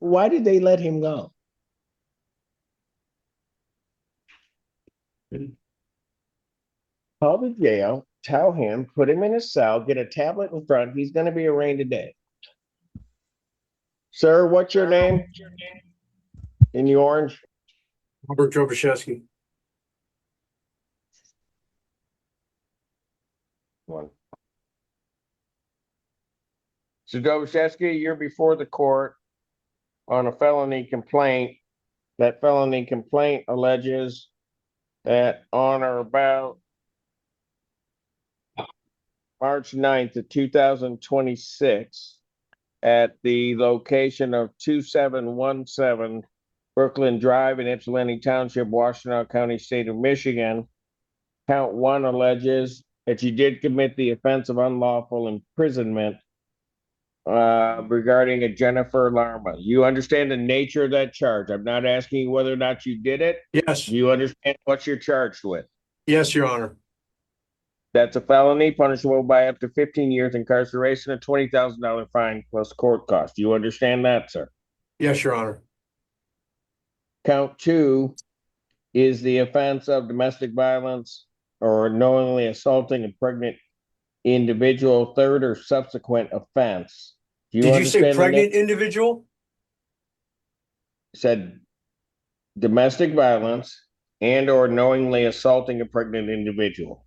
Why did they let him go? Call the jail, tell him, put him in his cell, get a tablet in front. He's going to be arraigned today. Sir, what's your name? In the orange? Robert Drobashevsky. One. So Drobashevsky, you're before the court on a felony complaint. That felony complaint alleges that on or about March 9th of 2026, at the location of 2717 Brooklyn Drive in Ypsilanti Township, Washtenaw County, State of Michigan, count one alleges that you did commit the offense of unlawful imprisonment regarding a Jennifer Larma. You understand the nature of that charge? I'm not asking you whether or not you did it. Yes. Do you understand what you're charged with? Yes, Your Honor. That's a felony punishable by up to 15 years incarceration, a $20,000 fine plus court costs. Do you understand that, sir? Yes, Your Honor. Count two is the offense of domestic violence or knowingly assaulting a pregnant individual, third or subsequent offense. Did you say pregnant individual? Said domestic violence and or knowingly assaulting a pregnant individual.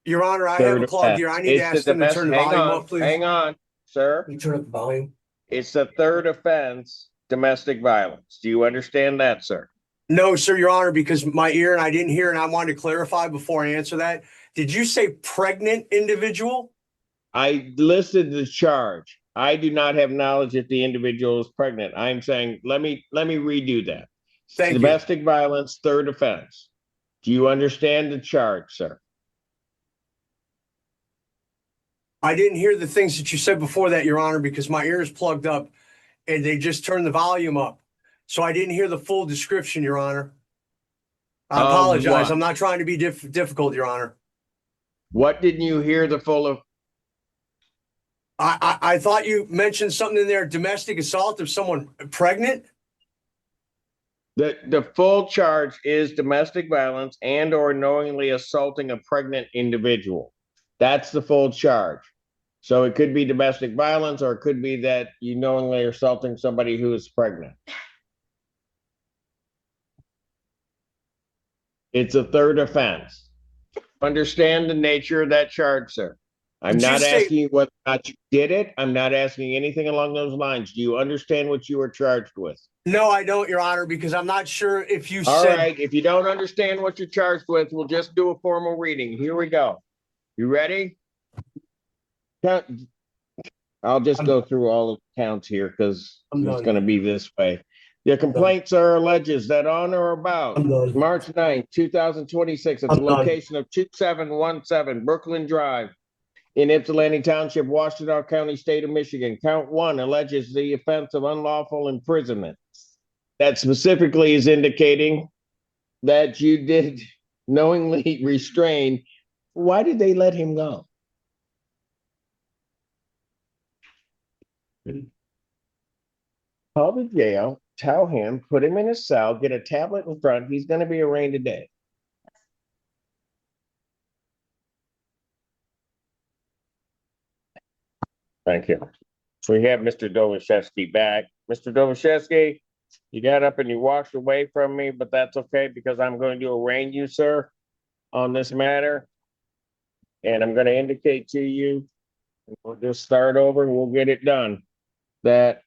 Your Honor, I have a clogged ear. I need to ask them to turn the volume up, please. Hang on, sir. Can you turn up the volume? It's the third offense, domestic violence. Do you understand that, sir? No, sir, Your Honor, because my ear and I didn't hear, and I wanted to clarify before I answer that. Did you say pregnant individual? I listed the charge. I do not have knowledge if the individual is pregnant. I'm saying, let me redo that. Thank you. Domestic violence, third offense. Do you understand the charge, sir? I didn't hear the things that you said before that, Your Honor, because my ear is plugged up and they just turned the volume up. So I didn't hear the full description, Your Honor. I apologize. I'm not trying to be difficult, Your Honor. What didn't you hear the full of? I thought you mentioned something in there, domestic assault of someone pregnant. The full charge is domestic violence and or knowingly assaulting a pregnant individual. That's the full charge. So it could be domestic violence or it could be that you knowingly are assaulting somebody who is pregnant. It's a third offense. Understand the nature of that charge, sir. I'm not asking you whether or not you did it. I'm not asking anything along those lines. Do you understand what you were charged with? No, I don't, Your Honor, because I'm not sure if you said. All right, if you don't understand what you're charged with, we'll just do a formal reading. Here we go. You ready? I'll just go through all of the counts here because it's going to be this way. The complaints alleges that on or about March 9th, 2026, at the location of 2717 Brooklyn Drive in Ypsilanti Township, Washtenaw County, State of Michigan, count one alleges the offense of unlawful imprisonment. That specifically is indicating that you did knowingly restrain. Why did they let him go? Call the jail, tell him, put him in his cell, get a tablet in front. He's going to be arraigned today. Thank you. So we have Mr. Drobashevsky back. Mr. Drobashevsky, you got up and you walked away from me, but that's okay because I'm going to arraign you, sir, on this matter. And I'm going to indicate to you, we'll just start over and we'll get it done, that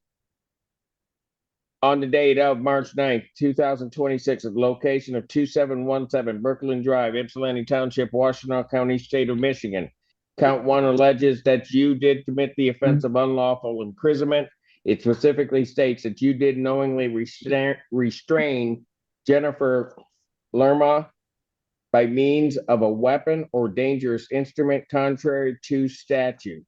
on the date of March 9th, 2026, at the location of 2717 Brooklyn Drive, Ypsilanti Township, Washtenaw County, State of Michigan, count one alleges that you did commit the offense of unlawful imprisonment. It specifically states that you did knowingly restrain Jennifer Lerma by means of a weapon or dangerous instrument contrary to statute.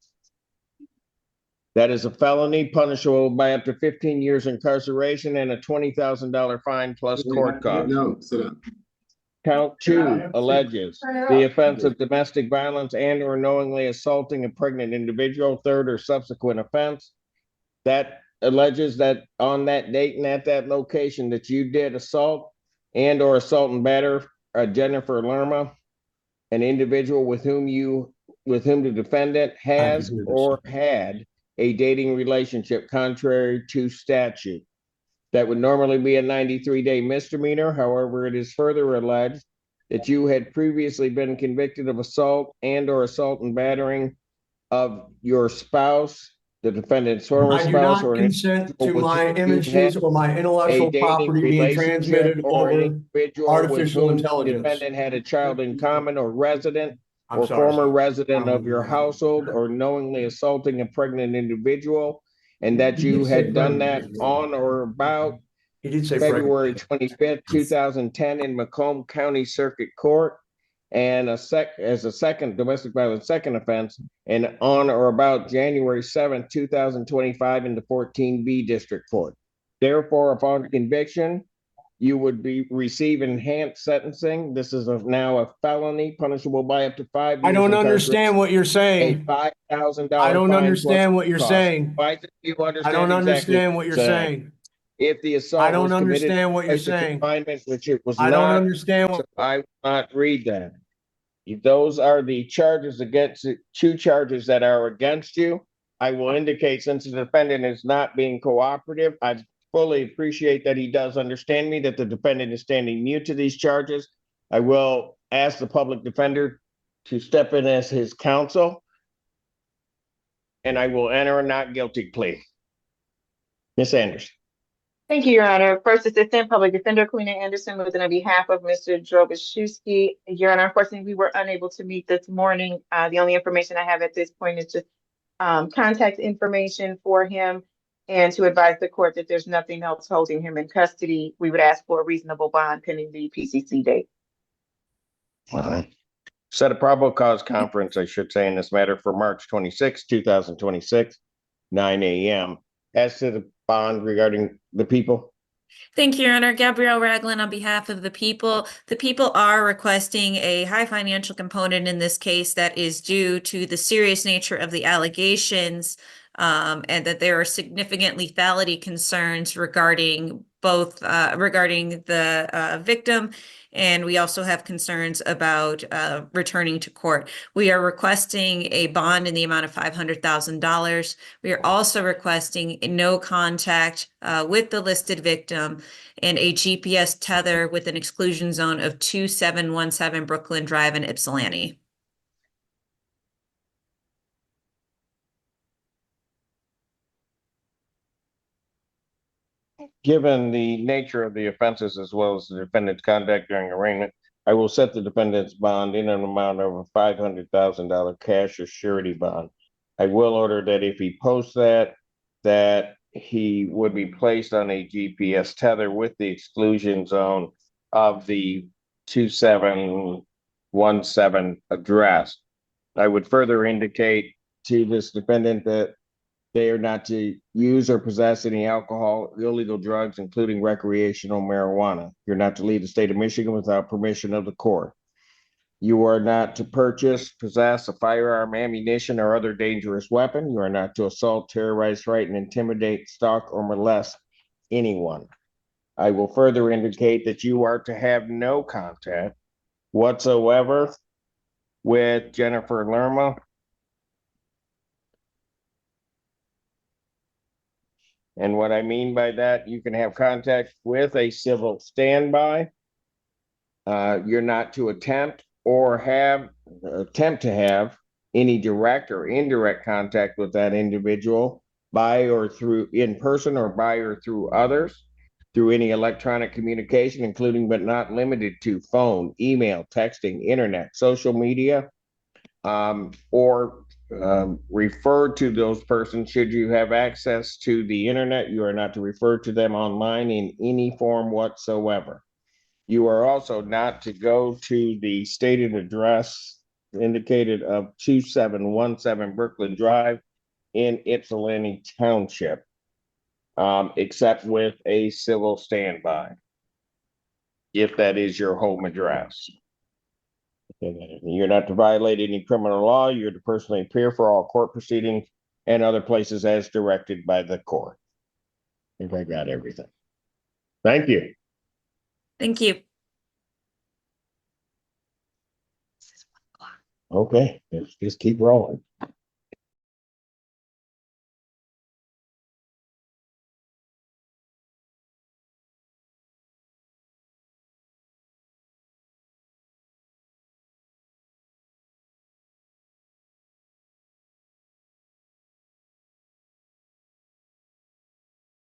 That is a felony punishable by up to 15 years incarceration and a $20,000 fine plus court costs. No, sit down. Count two alleges the offense of domestic violence and or knowingly assaulting a pregnant individual, third or subsequent offense. That alleges that on that date and at that location that you did assault and or assault and batter Jennifer Lerma, an individual with whom the defendant has or had a dating relationship contrary to statute. That would normally be a 93-day misdemeanor. However, it is further alleged that you had previously been convicted of assault and or assault and battering of your spouse, the defendant's former I do spouse, not or an consent to individual with my whom you images had or my a intellectual dating property being relationship, transmitted or an over individual with artificial whom the intelligence. defendant had a child in common, or resident I'm or sorry, former sir. resident of your household, or knowingly assaulting a pregnant individual, and that you had done that on or about He did say February pregnant. 25th, 2010 in Macomb County Circuit Court, and as a second domestic violence second offense, and on or about January 7th, 2025 in the 14B District Court. Therefore, upon conviction, you would receive enhanced sentencing. This is now a felony punishable by up to 5 years. I don't understand what you're a saying. $5,000 I don't fine understand what you're cost. saying. Why do you I don't understand what you're saying. If the assault I don't was committed understand what you're in saying. confinement, which it was I don't not, understand what. I will not read that. Those are the charges against, two charges that are against you. I will indicate, since the defendant is not being cooperative, I fully appreciate that he does understand me, that the defendant is standing mute to these charges. I will ask the public defender to step in as his counsel, and I will enter a not guilty plea. Ms. Anderson. Thank you, Your Honor. First Assistant Public Defender Queena Anderson, with on behalf of Mr. Drobashewski. Your Honor, unfortunately, we were unable to meet this morning. The only information I have at this point is just contact information for him, and to advise the court that there's nothing else holding him in custody. We would ask for a reasonable bond pending the PCC date. All right. Set a probable cause conference, I should say, in this matter for March 26, 2026, 9 a.m. As to the bond regarding the people. Thank you, Your Honor. Gabrielle Ragland on behalf of the people. The people are requesting a high financial component in this case that is due to the serious nature of the allegations, and that there are significant lethality concerns regarding both regarding the victim, and we also have concerns about returning to court. We are requesting a bond in the amount of $500,000. We are also requesting no contact with the listed victim and a GPS tether with an exclusion zone of 2717 Brooklyn Drive in Ypsilanti. Given the nature of the offenses as well as the defendant's conduct during arraignment, I will set the defendant's bond in an amount of a $500,000 cash or surety bond. I will order that if he posts that he would be placed on a GPS tether with the exclusion zone of the 2717 address. I would further indicate to this defendant that they are not to use or possess any alcohol, illegal drugs, including recreational marijuana. You're not to leave the state of Michigan without permission of the court. You are not to purchase, possess a firearm, ammunition, or other dangerous weapon. You are not to assault, terrorize, frighten, intimidate, stalk, or molest anyone. I will further indicate that you are to have no contact whatsoever with Jennifer Lerma, and what I mean by that, you can have contact with a civil standby. You're not to attempt to have any direct or indirect contact with that individual by or through in person, or by or through others, through any electronic communication, including but not limited to phone, email, texting, internet, social media, or refer to those persons should you have access to the internet. You are not to refer to them online in any form whatsoever. You are also not to go to the stated address indicated of 2717 Brooklyn Drive in Ypsilanti Township, except with a civil standby, if that is your home address. You're not to violate any criminal law. You're to personally appear for all court proceedings and other places as directed by the court. think I got everything. Thank you. Thank you. Okay, let's just keep rolling.